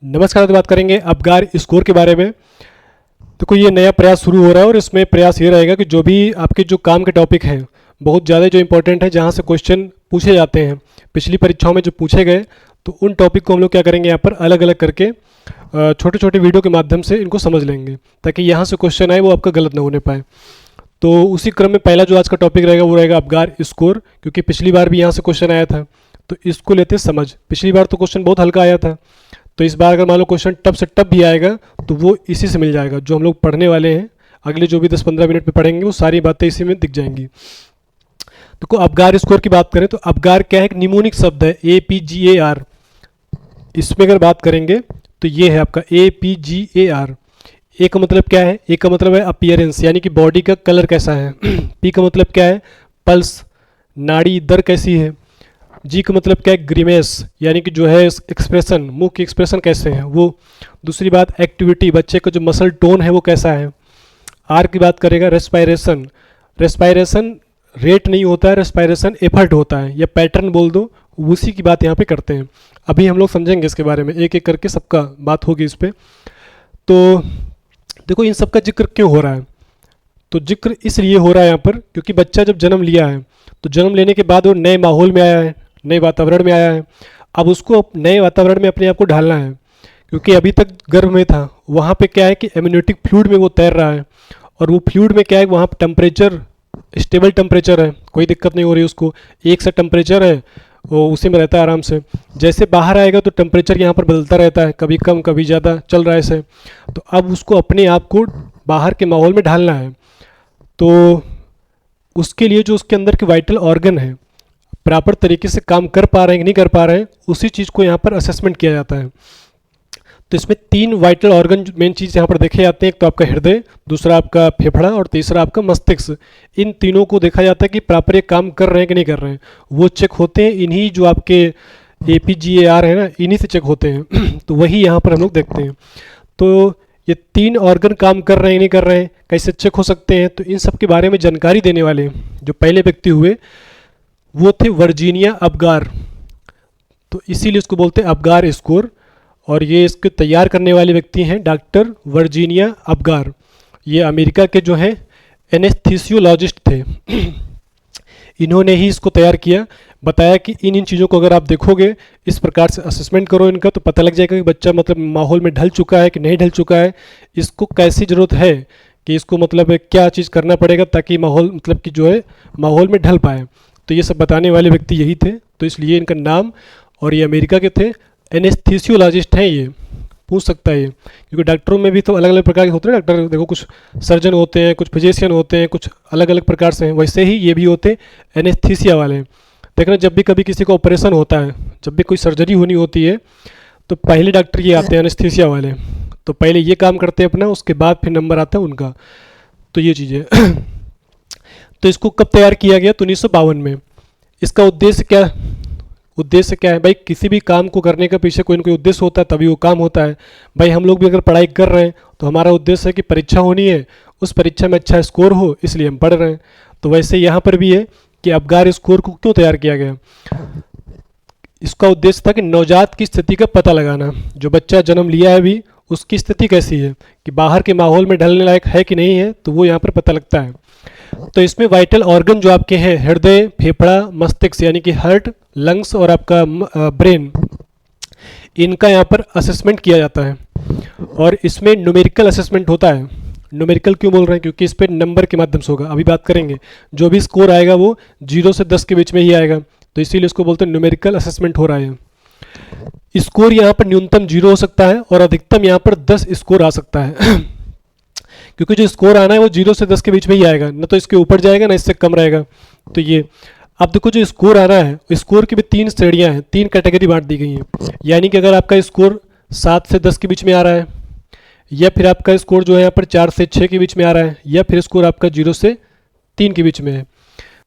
नमस्कार। तो बात करेंगे अबगार स्कोर के बारे में। देखो, ये नया प्रयास शुरू हो रहा है और इसमें प्रयास ये रहेगा कि जो भी आपके जो काम के टॉपिक हैं बहुत ज़्यादा जो इंपॉर्टेंट है, जहाँ से क्वेश्चन पूछे जाते हैं पिछली परीक्षाओं में जो पूछे गए, तो उन टॉपिक को हम लोग क्या करेंगे, यहाँ पर अलग अलग करके छोटे छोटे वीडियो के माध्यम से इनको समझ लेंगे, ताकि यहाँ से क्वेश्चन आए वो आपका गलत ना होने पाए। तो उसी क्रम में पहला जो आज का टॉपिक रहेगा वो रहेगा अबगार स्कोर, क्योंकि पिछली बार भी यहाँ से क्वेश्चन आया था। तो इसको लेते हैं समझ। पिछली बार तो क्वेश्चन बहुत हल्का आया था, तो इस बार अगर मान लो क्वेश्चन टफ से टफ भी आएगा तो वो इसी से मिल जाएगा। जो हम लोग पढ़ने वाले हैं अगले जो भी 10-15 मिनट में पढ़ेंगे वो सारी बातें इसी में दिख जाएंगी। देखो, अबगार स्कोर की बात करें तो अबगार क्या है, एक निमोनिक शब्द है, APGAR। इसमें अगर बात करेंगे तो ये है आपका APGAR। ए का मतलब क्या है, ए का मतलब है अपीयरेंस, यानी कि बॉडी का कलर कैसा है। पी का मतलब क्या है, पल्स, नाड़ी दर कैसी है। जी का मतलब क्या है, ग्रीमेस, यानी कि जो है एक्सप्रेशन, मुंह की एक्सप्रेशन कैसे हैं वो। दूसरी बात एक्टिविटी, बच्चे का जो मसल टोन है वो कैसा है। आर की बात करेगा रेस्पायरेशन। रेस्पायरेशन रेट नहीं होता है, रेस्पायरेशन एफर्ट होता है, या पैटर्न बोल दो, उसी की बात यहाँ पे करते हैं। अभी हम लोग समझेंगे इसके बारे में, एक एक करके सबका बात होगी इस पर। तो देखो, इन सब का जिक्र क्यों हो रहा है, तो जिक्र इसलिए हो रहा है यहाँ पर क्योंकि बच्चा जब जन्म लिया है तो जन्म लेने के बाद वो नए माहौल में आया है, नए वातावरण में आया है। अब उसको नए वातावरण में अपने आप को ढालना है, क्योंकि अभी तक गर्भ में था, वहाँ पे क्या है कि एम्यूनेटिक फ्लूइड में वो तैर रहा है, और वो फ्लूइड में क्या है, वहाँ पे टेम्परेचर स्टेबल टेम्परेचर है, कोई दिक्कत नहीं हो रही उसको, एक सा टेम्परेचर है, वो उसी में रहता है आराम से। जैसे बाहर आएगा तो टेम्परेचर यहाँ पर बदलता रहता है, कभी कम कभी ज़्यादा चल रहा है ऐसे। तो अब उसको अपने आप को बाहर के माहौल में ढालना है। तो उसके लिए जो उसके अंदर के वाइटल ऑर्गन है प्रॉपर तरीके से काम कर पा रहे हैं कि नहीं कर पा रहे हैं, उसी चीज़ को यहाँ पर असेसमेंट किया जाता है। तो इसमें 3 वाइटल ऑर्गन मेन चीज़ यहाँ पर देखे जाते हैं। एक तो आपका हृदय, दूसरा आपका फेफड़ा, और तीसरा आपका मस्तिष्क। इन तीनों को देखा जाता है कि प्रॉपर ये काम कर रहे हैं कि नहीं कर रहे हैं, वो चेक होते हैं। इन्हीं जो आपके APGAR है ना, इन्हीं से चेक होते हैं। तो वही यहाँ पर हम लोग देखते हैं। तो ये 3 ऑर्गन काम कर रहे हैं नहीं कर रहे हैं, कैसे चेक हो सकते हैं, तो इन सब के बारे में जानकारी देने वाले जो पहले व्यक्ति हुए वो थे वर्जीनिया अबगार। तो इसीलिए उसको बोलते हैं अबगार स्कोर, और ये इसके तैयार करने वाले व्यक्ति हैं डॉक्टर वर्जीनिया अबगार। ये अमेरिका के जो हैं एनेस्थीसियोलॉजिस्ट थे। इन्होंने ही इसको तैयार किया, बताया कि इन इन चीज़ों को अगर आप देखोगे, इस प्रकार से असेसमेंट करो इनका, तो पता लग जाएगा कि बच्चा मतलब माहौल में ढल चुका है कि नहीं ढल चुका है, इसको कैसी ज़रूरत है कि इसको मतलब क्या चीज़ करना पड़ेगा ताकि माहौल मतलब कि जो है माहौल में ढल पाए। तो ये सब बताने वाले व्यक्ति यही थे, तो इसलिए इनका नाम, और ये अमेरिका के थे, एनेस्थीसियोलॉजिस्ट हैं ये। पूछ सकता है ये, क्योंकि डॉक्टरों में भी तो अलग अलग प्रकार के होते हैं डॉक्टर। देखो, कुछ सर्जन होते हैं, कुछ फिजिशियन होते हैं, कुछ अलग अलग प्रकार से हैं, वैसे ही ये भी होते हैं एनेस्थीसिया वाले। देखना, जब भी कभी किसी का ऑपरेशन होता है, जब भी कोई सर्जरी होनी होती है, तो पहले डॉक्टर ये आते हैं एनेस्थीसिया वाले। तो पहले ये काम करते हैं अपना, उसके बाद फिर नंबर आता है उनका। तो ये चीज़ें तो इसको कब तैयार किया गया, तो 1952 में। इसका उद्देश्य क्या है भाई, किसी भी काम को करने के पीछे कोई ना कोई उद्देश्य होता है, तभी वो काम होता है। भाई हम लोग भी अगर पढ़ाई कर रहे हैं तो हमारा उद्देश्य है कि परीक्षा होनी है, उस परीक्षा में अच्छा स्कोर हो, इसलिए हम पढ़ रहे हैं। तो वैसे यहाँ पर भी है कि अबगार स्कोर को क्यों तैयार किया गया। इसका उद्देश्य था कि नवजात की स्थिति का पता लगाना, जो बच्चा जन्म लिया है अभी उसकी स्थिति कैसी है, कि बाहर के माहौल में ढलने लायक है कि नहीं है, तो वो यहाँ पर पता लगता है। तो इसमें वाइटल ऑर्गन जो आपके हैं, हृदय, फेफड़ा, मस्तिष्क, यानी कि हार्ट, लंग्स और आपका ब्रेन, इनका यहाँ पर असेसमेंट किया जाता है। और इसमें न्यूमेरिकल असेसमेंट होता है। न्यूमेरिकल क्यों बोल रहे हैं, क्योंकि इस पर नंबर के माध्यम से होगा, अभी बात करेंगे। जो भी स्कोर आएगा वो 0 से 10 के बीच में ही आएगा, तो इसीलिए उसको बोलते हैं न्यूमेरिकल असेसमेंट हो रहा है। स्कोर यहाँ पर न्यूनतम 0 हो सकता है और अधिकतम यहाँ पर 10 स्कोर आ सकता है। क्योंकि जो स्कोर आना है वो 0 से 10 के बीच में ही आएगा, ना तो इसके ऊपर जाएगा ना इससे कम रहेगा। तो ये अब देखो, जो स्कोर आ रहा है, स्कोर की भी 3 श्रेणियां हैं, 3 कैटेगरी बांट दी गई हैं। यानी कि अगर आपका स्कोर 7 से 10 के बीच में आ रहा है, या फिर आपका स्कोर जो है यहाँ पर 4 से 6 के बीच में आ रहा है, या फिर स्कोर आपका 0 से 3 के बीच में है,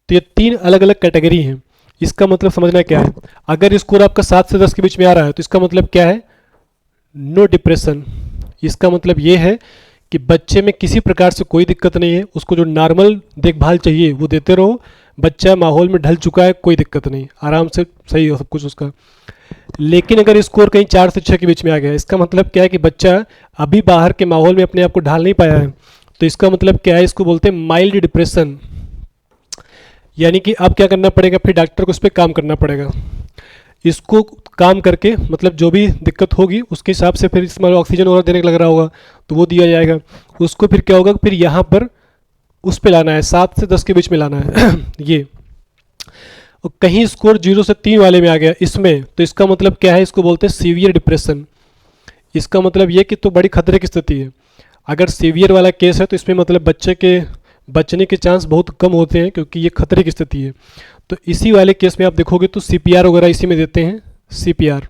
तो ये 3 अलग अलग कैटेगरी हैं। इसका मतलब समझना क्या है, अगर स्कोर आपका 7 से 10 के बीच में आ रहा है तो इसका मतलब क्या है, नो डिप्रेशन। इसका मतलब ये है कि बच्चे में किसी प्रकार से कोई दिक्कत नहीं है, उसको जो नॉर्मल देखभाल चाहिए वो देते रहो, बच्चा माहौल में ढल चुका है, कोई दिक्कत नहीं, आराम से सही हो सब कुछ उसका। लेकिन अगर स्कोर कहीं 4 से 6 के बीच में आ गया, इसका मतलब क्या है कि बच्चा अभी बाहर के माहौल में अपने आप को ढाल नहीं पाया है, तो इसका मतलब क्या है, इसको बोलते हैं माइल्ड डिप्रेशन। यानी कि अब क्या करना पड़ेगा, फिर डॉक्टर को उस पर काम करना पड़ेगा। इसको काम करके मतलब जो भी दिक्कत होगी उसके हिसाब से फिर इसमें ऑक्सीजन वगैरह देने लग रहा होगा तो वो दिया जाएगा। उसको फिर क्या होगा, फिर यहाँ पर उस पे लाना है, 7 से 10 के बीच में लाना है ये। और कहीं स्कोर 0 से 3 वाले में आ गया इसमें, तो इसका मतलब क्या है, इसको बोलते हैं सीवियर डिप्रेशन। इसका मतलब ये कि तो बड़ी खतरे की स्थिति है। अगर सीवियर वाला केस है तो इसमें मतलब बच्चे के बचने के चांस बहुत कम होते हैं, क्योंकि ये खतरे की स्थिति है। तो इसी वाले केस में आप देखोगे तो सीपीआर वगैरह इसी में देते हैं, सीपीआर।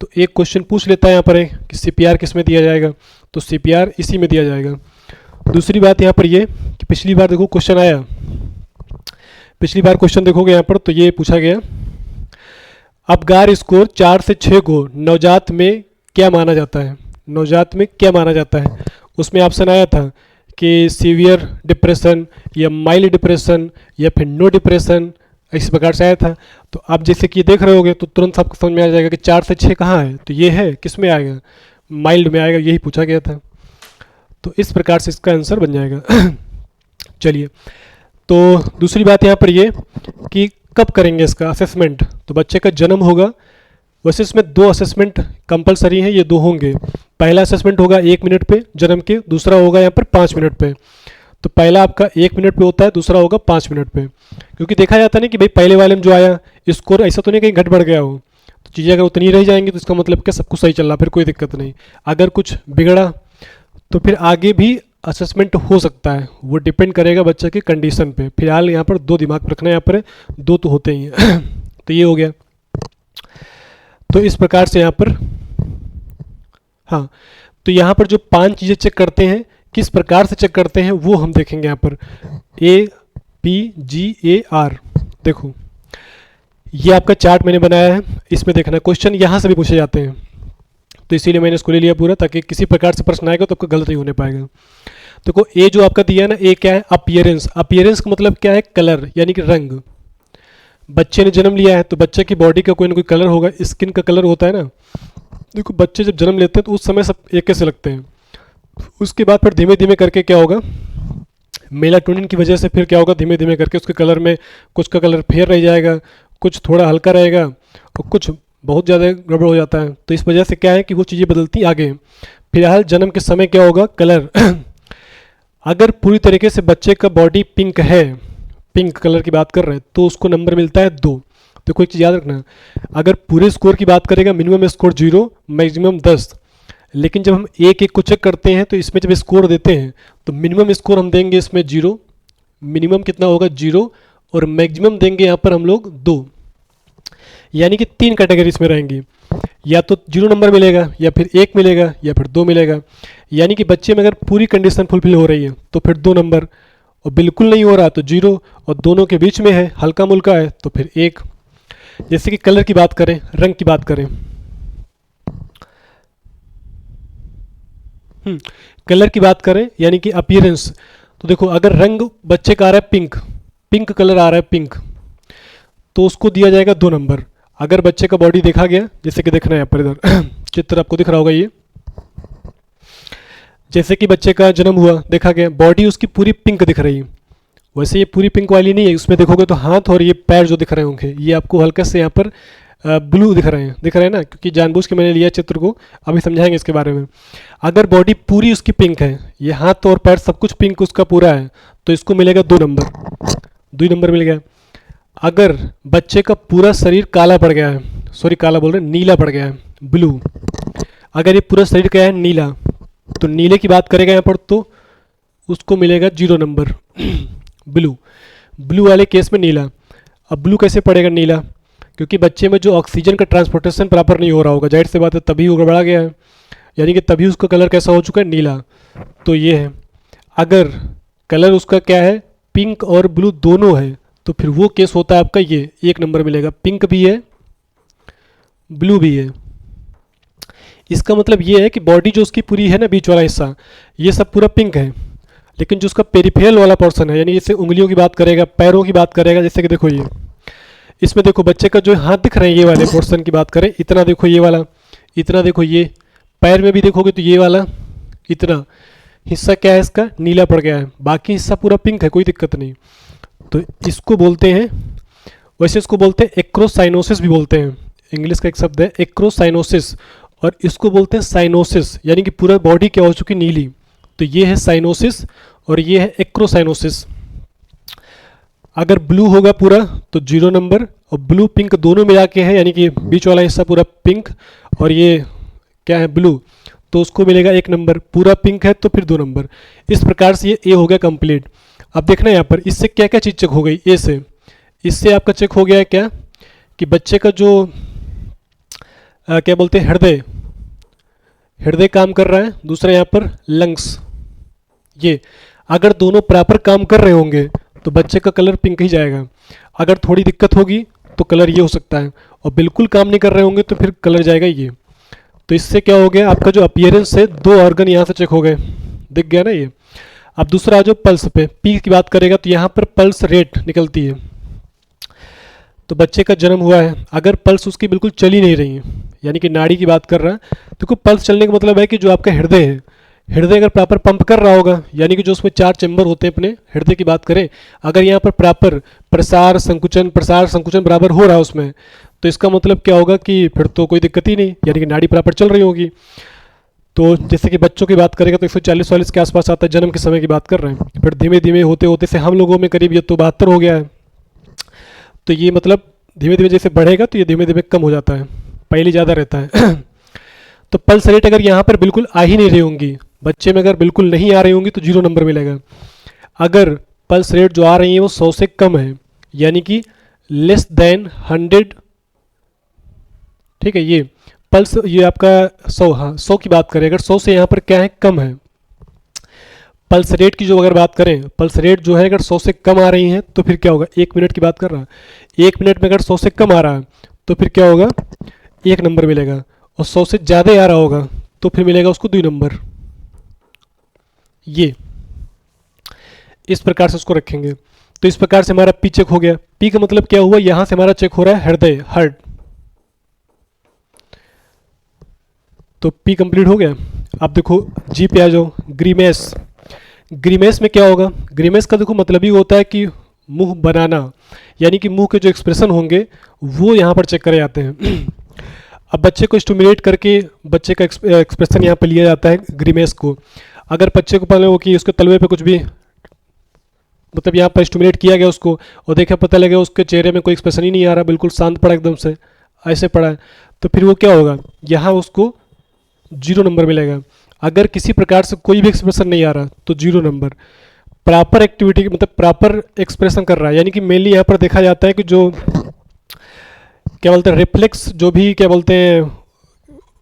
तो एक क्वेश्चन पूछ लेता है यहाँ पर है कि सीपीआर किस में दिया जाएगा, तो सीपीआर इसी में दिया जाएगा। दूसरी बात यहाँ पर ये कि पिछली बार देखो क्वेश्चन आया, पिछली बार क्वेश्चन देखोगे यहाँ पर तो ये पूछा गया, अपगार स्कोर 4 से 6 को नवजात में क्या माना जाता है, नवजात में क्या माना जाता है। उसमें ऑप्शन आया था कि सीवियर डिप्रेशन या माइल्ड डिप्रेशन या फिर नो डिप्रेशन, इस प्रकार से आया था। तो आप जैसे कि ये देख रहे होगे तो तुरंत आपको समझ में आ जाएगा कि 4 से 6 कहाँ है, तो ये है किस में आएगा, माइल्ड में आएगा, यही पूछा गया था। तो इस प्रकार से इसका आंसर बन जाएगा चलिए, तो दूसरी बात यहाँ पर ये कि कब करेंगे इसका असेसमेंट, तो बच्चे का जन्म होगा। वैसे इसमें 2 असेसमेंट कंपलसरी हैं, ये 2 होंगे। पहला असेसमेंट होगा 1 मिनट पे जन्म के, दूसरा होगा यहाँ पर 5 मिनट पे। तो पहला आपका 1 मिनट पे होता है, दूसरा होगा 5 मिनट पे। क्योंकि देखा जाता है ना कि भाई पहले वाले में जो आया स्कोर ऐसा तो नहीं कहीं घट बढ़ गया हो, तो चीज़ें अगर उतनी रह जाएंगी तो इसका मतलब क्या सब कुछ सही चल रहा, फिर कोई दिक्कत नहीं। अगर कुछ बिगड़ा तो फिर आगे भी असेसमेंट हो सकता है, वो डिपेंड करेगा बच्चे की कंडीशन पे। फिलहाल यहाँ पर 2 दिमाग रखना है, यहाँ पर 2 तो होते ही हैं तो ये हो गया। तो इस प्रकार से यहाँ पर हाँ, तो यहाँ पर जो 5 चीज़ें चेक करते हैं, किस प्रकार से चेक करते हैं वो हम देखेंगे यहाँ पर। APGAR, देखो ये आपका चार्ट मैंने बनाया है, इसमें देखना क्वेश्चन यहाँ से भी पूछे जाते हैं, तो इसीलिए मैंने इसको ले लिया पूरा, ताकि किसी प्रकार से प्रश्न आएगा तो आपको गलत नहीं होने पाएगा। देखो ए जो आपका दिया है ना, ए क्या है, अपीयरेंस। अपीयरेंस का मतलब क्या है, कलर यानी कि रंग। बच्चे ने जन्म लिया है तो बच्चे की बॉडी का कोई ना कोई कलर होगा, स्किन का कलर होता है ना। देखो बच्चे जब जन्म लेते हैं तो उस समय सब एक से लगते हैं, उसके बाद फिर धीमे धीमे करके क्या होगा, मेलाटोनिन की वजह से फिर क्या होगा, धीमे धीमे करके उसके कलर में कुछ का कलर फेयर रह जाएगा, कुछ थोड़ा हल्का रहेगा और कुछ बहुत ज़्यादा गड़बड़ हो जाता है। तो इस वजह से क्या है कि वो चीज़ें बदलती आगे। फिलहाल जन्म के समय क्या होगा, कलर अगर पूरी तरीके से बच्चे का बॉडी पिंक है, पिंक कलर की बात कर रहे हैं, तो उसको नंबर मिलता है 2। तो कोई चीज़ याद रखना, अगर पूरे स्कोर की बात करेगा मिनिमम स्कोर 0, मैक्सिमम 10। लेकिन जब हम एक एक को चेक करते हैं तो इसमें जब स्कोर देते हैं तो मिनिमम स्कोर हम देंगे इसमें 0, मिनिमम कितना होगा 0, और मैक्सिमम देंगे यहाँ पर हम लोग 2। यानी कि 3 कैटेगरी इसमें रहेंगी, या तो 0 नंबर मिलेगा, या फिर 1 मिलेगा, या फिर 2 मिलेगा। यानी कि बच्चे में अगर पूरी कंडीशन फुलफिल हो रही है तो फिर 2 नंबर, और बिल्कुल नहीं हो रहा तो 0, और दोनों के बीच में है, हल्का मुल्का है तो फिर 1। जैसे कि कलर की बात करें, रंग की बात करें, कलर की बात करें यानी कि अपीयरेंस, तो देखो अगर रंग बच्चे का आ रहा है पिंक, पिंक कलर आ रहा है पिंक, तो उसको दिया जाएगा 2 नंबर। अगर बच्चे का बॉडी देखा गया, जैसे कि देखना है यहाँ पर इधर चित्र आपको दिख रहा होगा, ये जैसे कि बच्चे का जन्म हुआ, देखा गया बॉडी उसकी पूरी पिंक दिख रही है। वैसे ये पूरी पिंक वाली नहीं है, उसमें देखोगे तो हाथ और ये पैर जो दिख रहे होंगे ये आपको हल्के से यहाँ पर ब्लू दिख रहे हैं ना, क्योंकि जानबूझ के मैंने लिया चित्र को, अभी समझाएंगे इसके बारे में। अगर बॉडी पूरी उसकी पिंक है, ये हाथ और पैर सब कुछ पिंक उसका पूरा है, तो इसको मिलेगा 2 नंबर, 2 नंबर मिल गया। अगर बच्चे का पूरा शरीर काला पड़ गया है, सॉरी काला बोल रहे हैं, नीला पड़ गया है, ब्लू, अगर ये पूरा शरीर क्या है नीला, तो नीले की बात करेगा यहाँ पर तो उसको मिलेगा 0 नंबर ब्लू, ब्लू वाले केस में नीला। अब ब्लू कैसे पड़ेगा नीला, क्योंकि बच्चे में जो ऑक्सीजन का ट्रांसपोर्टेशन प्रॉपर नहीं हो रहा होगा, जाहिर सी बात है तभी वो गड़बड़ा गया है, यानी कि तभी उसका कलर कैसा हो चुका है, नीला। तो ये है, अगर कलर उसका क्या है, पिंक और ब्लू दोनों है, तो फिर वो केस होता है आपका ये 1 नंबर मिलेगा, पिंक भी है ब्लू भी है। इसका मतलब ये है कि बॉडी जो उसकी पूरी है ना, बीच वाला हिस्सा, ये सब पूरा पिंक है, लेकिन जो उसका पेरिफेरल वाला पोर्शन है, यानी जैसे उंगलियों की बात करेगा, पैरों की बात करेगा, जैसे कि देखो इसमें देखो बच्चे का जो हाथ दिख रहे हैं, ये वाले पोर्शन की बात करें, इतना देखो ये वाला, इतना देखो ये, पैर में भी देखोगे तो ये वाला इतना हिस्सा क्या है इसका नीला पड़ गया है, बाकी हिस्सा पूरा पिंक है, कोई दिक्कत नहीं। तो इसको बोलते हैं, वैसे इसको बोलते हैं एक्रोसाइनोसिस भी बोलते हैं, इंग्लिश का एक शब्द है एक्रोसाइनोसिस, और इसको बोलते हैं साइनोसिस, यानी कि पूरा बॉडी क्या हो चुकी नीली। तो ये है साइनोसिस और ये है एक्रोसाइनोसिस। अगर ब्लू होगा पूरा तो 0 नंबर, और ब्लू पिंक दोनों में जाके है, यानी कि बीच वाला हिस्सा पूरा पिंक और ये क्या है ब्लू, तो उसको मिलेगा 1 नंबर। पूरा पिंक है तो फिर 2 नंबर। इस प्रकार से ये ए हो गया कंप्लीट। अब देखना यहाँ पर इससे क्या क्या चीज़ चेक हो गई। ए से, इससे आपका चेक हो गया है क्या कि बच्चे का जो क्या बोलते हैं हृदय, हृदय काम कर रहा है। दूसरा यहाँ पर लंग्स, ये अगर दोनों प्रॉपर काम कर रहे होंगे तो बच्चे का कलर पिंक ही जाएगा। अगर थोड़ी दिक्कत होगी तो कलर ये हो सकता है, और बिल्कुल काम नहीं कर रहे होंगे तो फिर कलर जाएगा ये। तो इससे क्या हो गया, आपका जो अपीयरेंस है 2 ऑर्गन यहाँ से चेक हो गए, दिख गया ना ये। अब दूसरा आ जाओ पल्स पे, पी की बात करेगा तो यहाँ पर पल्स रेट निकलती है। तो बच्चे का जन्म हुआ है, अगर पल्स उसकी बिल्कुल चल ही नहीं रही है, यानी कि नाड़ी की बात कर रहा है, तो पल्स चलने का मतलब है कि जो आपका हृदय है, हृदय अगर प्रॉपर पंप कर रहा होगा, यानी कि जो उसमें 4 चैम्बर होते हैं अपने हृदय की बात करें, अगर यहाँ पर प्रॉपर प्रसार संकुचन बराबर हो रहा है उसमें, तो इसका मतलब क्या होगा कि फिर तो कोई दिक्कत ही नहीं, यानी कि नाड़ी प्रॉपर चल रही होगी। तो जैसे कि बच्चों की बात करेगा तो 140-140 के आसपास आता है, जन्म के समय की बात कर रहे हैं। फिर धीमे धीमे होते होते से हम लोगों में करीब ये तो 72 हो गया है। तो ये मतलब धीमे धीमे जैसे बढ़ेगा तो ये धीमे धीमे कम हो जाता है, पहले ज़्यादा रहता है। तो पल्स रेट अगर यहाँ पर बिल्कुल आ ही नहीं रही होंगी, बच्चे में अगर बिल्कुल नहीं आ रही होंगी तो 0 नंबर मिलेगा। अगर पल्स रेट जो आ रही है वो 100 से कम है, यानी कि लेस देन 100, ठीक है, ये पल्स ये आपका 100, हाँ 100 की बात करें, अगर 100 से यहाँ पर क्या है कम है, पल्स रेट की जो अगर बात करें, पल्स रेट जो है अगर 100 से कम आ रही है तो फिर क्या होगा, 1 मिनट की बात कर रहा है, 1 मिनट में अगर 100 से कम आ रहा है तो फिर क्या होगा, 1 नंबर मिलेगा। और 100 से ज़्यादा आ रहा होगा तो फिर मिलेगा उसको 2 नंबर। ये इस प्रकार से उसको रखेंगे। तो इस प्रकार से हमारा पी चेक हो गया। पी का मतलब क्या हुआ, यहां से हमारा चेक हो रहा है हृदय, हार्ट। तो पी कंप्लीट हो गया। अब देखो जी पे आ जाओ, ग्रीमेस। ग्रीमेस में क्या होगा, ग्रीमेस का देखो मतलब ही होता है कि मुंह बनाना, यानी कि मुंह के जो एक्सप्रेशन होंगे वो यहाँ पर चेक करे जाते हैं। अब बच्चे को स्टिमुलेट करके बच्चे का एक्सप्रेशन यहाँ पर लिया जाता है ग्रीमेस को। अगर बच्चे को पता हो कि उसके तलवे पे कुछ भी मतलब यहाँ पर स्टिमुलेट किया गया उसको, और देखा पता लगे उसके चेहरे में कोई एक्सप्रेशन ही नहीं आ रहा, बिल्कुल शांत पड़ा एकदम से, ऐसे पड़ा है, तो फिर वो क्या होगा, यहाँ उसको 0 नंबर मिलेगा। अगर किसी प्रकार से कोई भी एक्सप्रेशन नहीं आ रहा तो 0 नंबर। प्रॉपर एक्टिविटी मतलब प्रॉपर एक्सप्रेशन कर रहा है, यानी कि मेनली यहाँ पर देखा जाता है कि जो क्या बोलते हैं रिफ्लेक्स, जो भी क्या बोलते हैं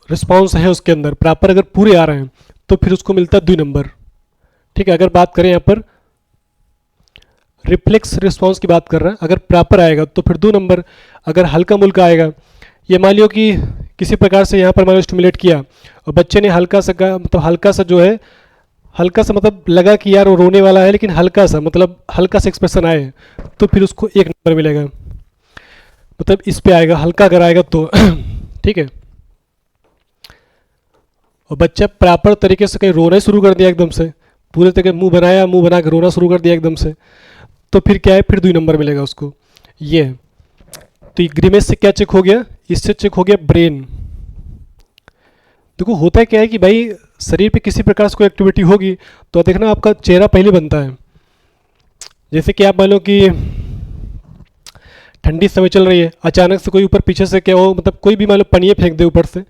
रिस्पॉन्स है उसके अंदर प्रॉपर अगर पूरे आ रहे हैं तो फिर उसको मिलता है 2 नंबर। ठीक है, अगर बात करें यहाँ पर रिफ्लेक्स रिस्पॉन्स की बात कर रहा है, अगर प्रॉपर आएगा तो फिर 2 नंबर। अगर हल्का मुल्का आएगा, ये मान लियो कि किसी प्रकार से यहाँ पर मान लो स्टिमुलेट किया और बच्चे ने हल्का सा मतलब हल्का सा जो है, हल्का सा मतलब लगा कि यार वो रोने वाला है, लेकिन हल्का सा मतलब हल्का सा एक्सप्रेशन आए तो फिर उसको 1 नंबर मिलेगा। मतलब इस पे आएगा हल्का अगर आएगा तो ठीक है। और बच्चा प्रॉपर तरीके से कहीं रोना ही शुरू कर दिया एकदम से, पूरे तरीके मुंह बनाया, मुंह बना के रोना शुरू कर दिया एकदम से, तो फिर क्या है, फिर 2 नंबर मिलेगा उसको। ये है। तो ग्रीमेस से क्या चेक हो गया, इससे चेक हो गया ब्रेन। देखो होता है क्या है कि भाई शरीर पे किसी प्रकार से कोई एक्टिविटी होगी तो देखना आपका चेहरा पहले बनता है। जैसे कि आप मान लो कि ठंडी समय चल रही है, अचानक से कोई ऊपर पीछे से क्या हो, मतलब कोई भी मान लो पनिये फेंक दे ऊपर से,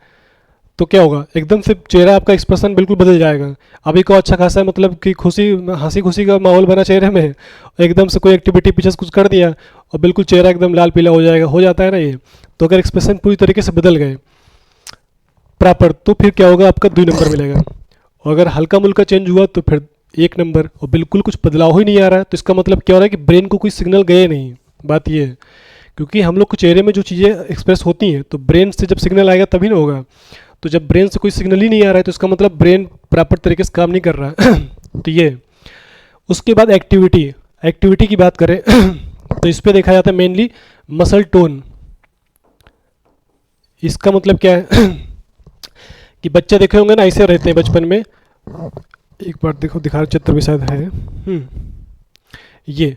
तो क्या होगा, एकदम से चेहरा आपका एक्सप्रेशन बिल्कुल बदल जाएगा। अभी को अच्छा खासा मतलब कि खुशी हंसी खुशी का माहौल बना चेहरे में, एकदम से कोई एक्टिविटी पीछे से कुछ कर दिया और बिल्कुल चेहरा एकदम लाल पीला हो जाएगा, हो जाता है ना ये। तो अगर एक्सप्रेशन पूरी तरीके से बदल गए प्रॉपर तो फिर क्या होगा, आपका 2 नंबर मिलेगा। और अगर हल्का मुल्का चेंज हुआ तो फिर 1 नंबर। और बिल्कुल कुछ बदलाव ही नहीं आ रहा है तो इसका मतलब क्या हो रहा है कि ब्रेन को कोई सिग्नल गए नहीं। बात ये है, क्योंकि हम लोग को चेहरे में जो चीज़ें एक्सप्रेस होती हैं तो ब्रेन से जब सिग्नल आएगा तभी ना होगा। तो जब ब्रेन से कोई सिग्नल ही नहीं आ रहा है तो इसका मतलब ब्रेन प्रॉपर तरीके से काम नहीं कर रहा है। तो ये उसके बाद एक्टिविटी की बात करें तो इस पर देखा जाता है मेनली मसल टोन, इसका मतलब क्या है कि बच्चे देखे होंगे ना, ऐसे रहते हैं बचपन में। एक बार देखो, दिखा चित्र भी शायद है। ये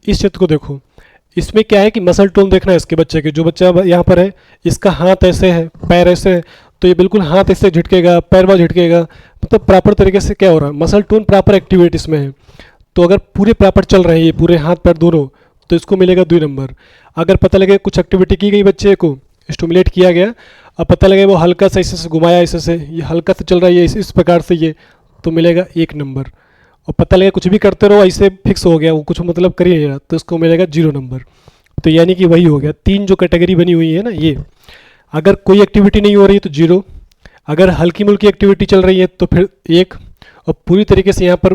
इस चित्र को देखो, इसमें क्या है कि मसल टोन देखना है इसके बच्चे के। जो बच्चा यहाँ पर है, इसका हाथ ऐसे है, पैर ऐसे है, तो ये बिल्कुल हाथ ऐसे झटकेगा, पैर वह झटकेगा, मतलब प्रॉपर तरीके से क्या हो रहा है, मसल टोन प्रॉपर एक्टिवेट इसमें है। तो अगर पूरे प्रॉपर चल रहे हैं ये पूरे हाथ पैर दोनों, तो इसको मिलेगा 2 नंबर। अगर पता लगे कुछ एक्टिविटी की गई, बच्चे को स्टिमुलेट किया गया, अब पता लगे वो हल्का सा ऐसे से घुमाया, ऐसे से ये हल्का से चल रहा है ये इस प्रकार से, ये तो मिलेगा 1 नंबर। और पता लगे कुछ भी करते रहो ऐसे फिक्स हो गया, वो कुछ मतलब कर ही नहीं रहा, तो इसको मिलेगा 0 नंबर। तो यानी कि वही हो गया, 3 जो कैटेगरी बनी हुई है ना ये, अगर कोई एक्टिविटी नहीं हो रही है तो 0, अगर हल्की मुल्की एक्टिविटी चल रही है तो फिर 1, और पूरी तरीके से यहाँ पर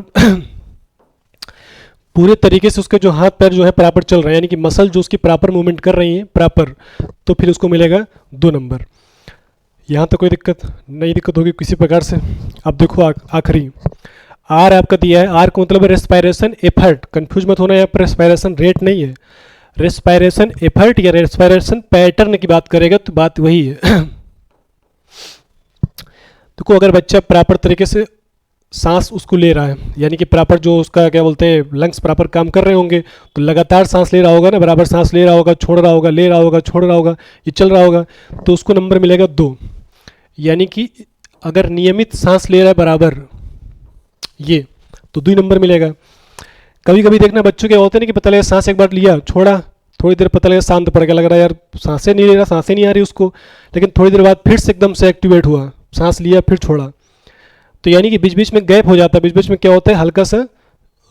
पूरे तरीके से उसके जो हाथ पैर जो है प्रॉपर चल रहे हैं, यानी कि मसल जो उसकी प्रॉपर मूवमेंट कर रही हैं प्रॉपर, तो फिर उसको मिलेगा 2 नंबर। यहाँ तो कोई दिक्कत होगी किसी प्रकार से। अब देखो आखिरी आर आपका दिया है, आर का मतलब रेस्पायरेशन एफर्ट, कंफ्यूज मत होना, यहाँ पर रेस्पायरेशन रेट नहीं है, रेस्पायरेशन एफर्ट या रेस्पायरेशन पैटर्न की बात करेगा तो बात वही है। देखो अगर बच्चा प्रॉपर तरीके से सांस उसको ले रहा है, यानी कि प्रॉपर जो उसका क्या बोलते हैं लंग्स प्रॉपर काम कर रहे होंगे, तो लगातार सांस ले रहा होगा ना, बराबर सांस ले रहा होगा, छोड़ रहा होगा, ले रहा होगा, छोड़ रहा होगा, ये चल रहा होगा, तो उसको नंबर मिलेगा 2। यानी कि अगर नियमित सांस ले रहा है बराबर ये, तो 2 नंबर मिलेगा। कभी कभी देखना बच्चों के होते हैं ना कि पता लगा सांस एक बार लिया, छोड़ा, थोड़ी देर पता लगा शांत पड़ गया, लग रहा है यार सांसें नहीं ले रहा, सांसें नहीं आ रही उसको, लेकिन थोड़ी देर बाद फिर से एकदम से एक्टिवेट हुआ, सांस लिया फिर छोड़ा, तो यानी कि बीच बीच में गैप हो जाता है, बीच बीच में क्या होता है हल्का सा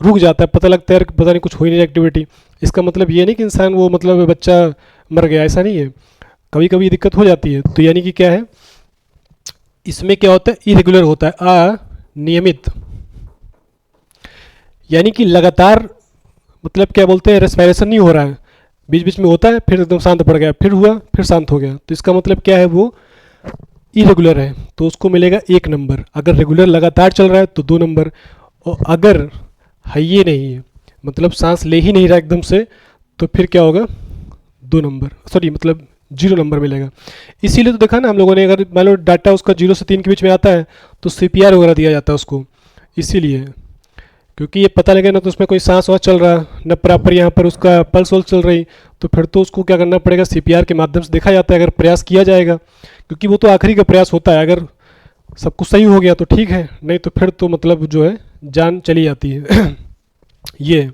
रुक जाता है, पता लगता है यार पता नहीं कुछ हो ही नहीं एक्टिविटी। इसका मतलब ये नहीं कि इंसान वो मतलब बच्चा मर गया, ऐसा नहीं है, कभी कभी दिक्कत हो जाती है। तो यानी कि क्या है इसमें क्या होता है, इरेगुलर होता है, अनियमित, यानी कि लगातार, मतलब क्या बोलते हैं रेस्पायरेशन नहीं हो रहा है, बीच बीच में होता है फिर एकदम शांत पड़ गया, फिर हुआ फिर शांत हो गया, तो इसका मतलब क्या है वो इरेगुलर है, तो उसको मिलेगा 1 नंबर। अगर रेगुलर लगातार चल रहा है तो 2 नंबर, और अगर है ये नहीं है, मतलब सांस ले ही नहीं रहा एकदम से, तो फिर क्या होगा 2 नंबर, सॉरी मतलब 0 नंबर मिलेगा। इसीलिए तो देखा ना हम लोगों ने, अगर मान लो डाटा उसका 0 से 3 के बीच में आता है तो CPR वगैरह दिया जाता है उसको, इसीलिए क्योंकि ये पता लगे ना तो उसमें कोई सांस वास चल रहा न प्रॉपर, यहाँ पर उसका पल्स वल्स चल रही, तो फिर तो उसको क्या करना पड़ेगा, CPR के माध्यम से देखा जाता है, अगर प्रयास किया जाएगा, क्योंकि वो तो आखिरी का प्रयास होता है, अगर सब कुछ सही हो गया तो ठीक है, नहीं तो फिर तो मतलब जो है जान चली जाती है। ये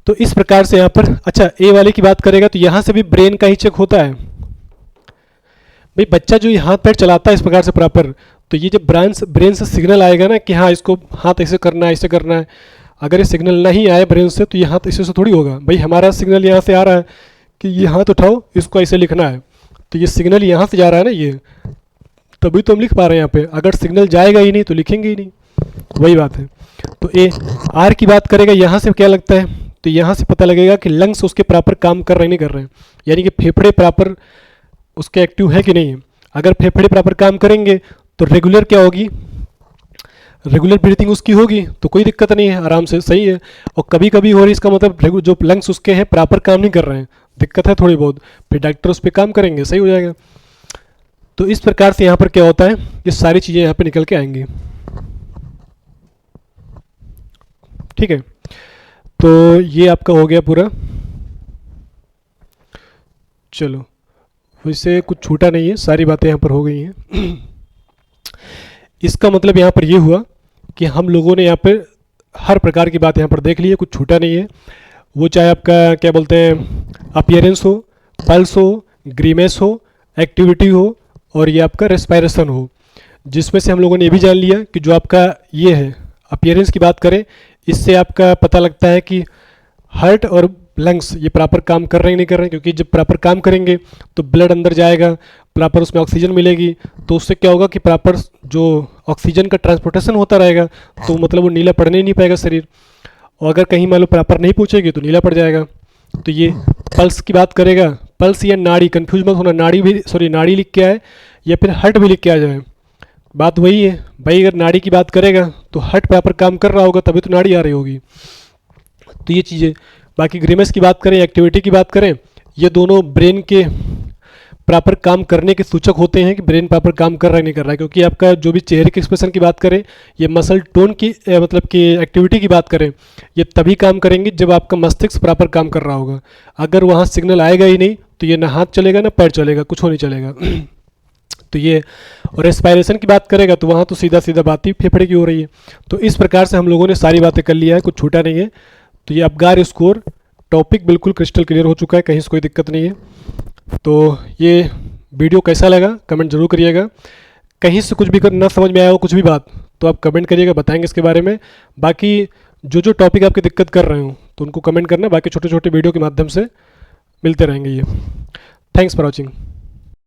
तो इस प्रकार से यहाँ पर, अच्छा ए वाले की बात करेगा तो यहाँ से भी ब्रेन का ही चेक होता है भाई, बच्चा जो ये हाथ पैर चलाता है इस प्रकार से प्रॉपर, तो ये जब ब्रेन से सिग्नल आएगा ना कि हाँ इसको हाथ ऐसे करना है, ऐसे करना है, अगर ये सिग्नल नहीं आए ब्रेन से तो ये हाथ ऐसे से थोड़ी होगा भाई, हमारा सिग्नल यहाँ से आ रहा है कि ये हाथ उठाओ इसको ऐसे लिखना है, तो ये सिग्नल यहाँ से जा रहा है ना, ये तभी तो हम लिख पा रहे हैं यहाँ पे, अगर सिग्नल जाएगा ही नहीं तो लिखेंगे ही नहीं, वही बात है। तो ए आर की बात करेगा, यहाँ से क्या लगता है, तो यहाँ से पता लगेगा कि लंग्स उसके प्रॉपर काम कर रहे नहीं कर रहे हैं, यानी कि फेफड़े प्रॉपर उसके एक्टिव है कि नहीं है। अगर फेफड़े प्रॉपर काम करेंगे तो रेगुलर क्या होगी, रेगुलर ब्रीथिंग उसकी होगी, तो कोई दिक्कत नहीं है, आराम से सही है। और कभी कभी हो रही, इसका मतलब जो लंग्स उसके हैं प्रॉपर काम नहीं कर रहे हैं, दिक्कत है थोड़ी बहुत, फिर डॉक्टर उस पर काम करेंगे, सही हो जाएगा। तो इस प्रकार से यहाँ पर क्या होता है, ये सारी चीज़ें यहाँ पर निकल के आएंगी, ठीक है। तो ये आपका हो गया पूरा, चलो वैसे कुछ छूटा नहीं है, सारी बातें यहाँ पर हो गई हैं। इसका मतलब यहाँ पर ये हुआ कि हम लोगों ने यहाँ पर हर प्रकार की बात यहाँ पर देख ली है, कुछ छूटा नहीं है। वो चाहे आपका क्या बोलते हैं अपीयरेंस हो, पल्स हो, ग्रीमेस हो, एक्टिविटी हो, और ये आपका रेस्पायरेशन हो, जिसमें से हम लोगों ने ये भी जान लिया कि जो आपका ये है अपीयरेंस की बात करें, इससे आपका पता लगता है कि हार्ट और लंग्स ये प्रॉपर काम कर रहे हैं नहीं कर रहे हैं, क्योंकि जब प्रॉपर काम करेंगे तो ब्लड अंदर जाएगा, प्रॉपर उसमें ऑक्सीजन मिलेगी, तो उससे क्या होगा कि प्रॉपर जो ऑक्सीजन का ट्रांसपोर्टेशन होता रहेगा, तो मतलब वो नीला पड़ने ही नहीं पाएगा शरीर, और अगर कहीं मान लो प्रॉपर नहीं पहुँचेगी तो नीला पड़ जाएगा। तो ये पल्स की बात करेगा, पल्स या नाड़ी, कन्फ्यूज मत होना, नाड़ी भी सॉरी नाड़ी लिख के आए या फिर हार्ट भी लिख के आ जाए, बात वही है भाई। अगर नाड़ी की बात करेगा तो हार्ट प्रॉपर काम कर रहा होगा तभी तो नाड़ी आ रही होगी, तो ये चीज़ें। बाकी ग्रीमेस की बात करें, एक्टिविटी की बात करें, ये दोनों ब्रेन के प्रॉपर काम करने के सूचक होते हैं कि ब्रेन प्रॉपर काम कर रहा है नहीं कर रहा है। क्योंकि आपका जो भी चेहरे के एक्सप्रेशन की बात करें, ये मसल टोन की मतलब कि एक्टिविटी की बात करें, ये तभी काम करेंगे जब आपका मस्तिष्क प्रॉपर काम कर रहा होगा। अगर वहाँ सिग्नल आएगा ही नहीं तो ये ना हाथ चलेगा ना पैर चलेगा, कुछ हो नहीं चलेगा। तो ये, और रेस्पायरेशन की बात करेगा तो वहाँ तो सीधा सीधा बात ही फेफड़े की हो रही है। तो इस प्रकार से हम लोगों ने सारी बातें कर लिया है, कुछ छूटा नहीं है। तो ये अपगार स्कोर टॉपिक बिल्कुल क्रिस्टल क्लियर हो चुका है, कहीं से कोई दिक्कत नहीं है। तो ये वीडियो कैसा लगा कमेंट जरूर करिएगा। कहीं से कुछ भी ना समझ में आया हो कुछ भी बात, तो आप कमेंट करिएगा, बताएंगे इसके बारे में। बाकी जो जो टॉपिक आपकी दिक्कत कर रहे हो तो उनको कमेंट करना, बाकी छोटे छोटे वीडियो के माध्यम से मिलते रहेंगे ये। Thanks for watching.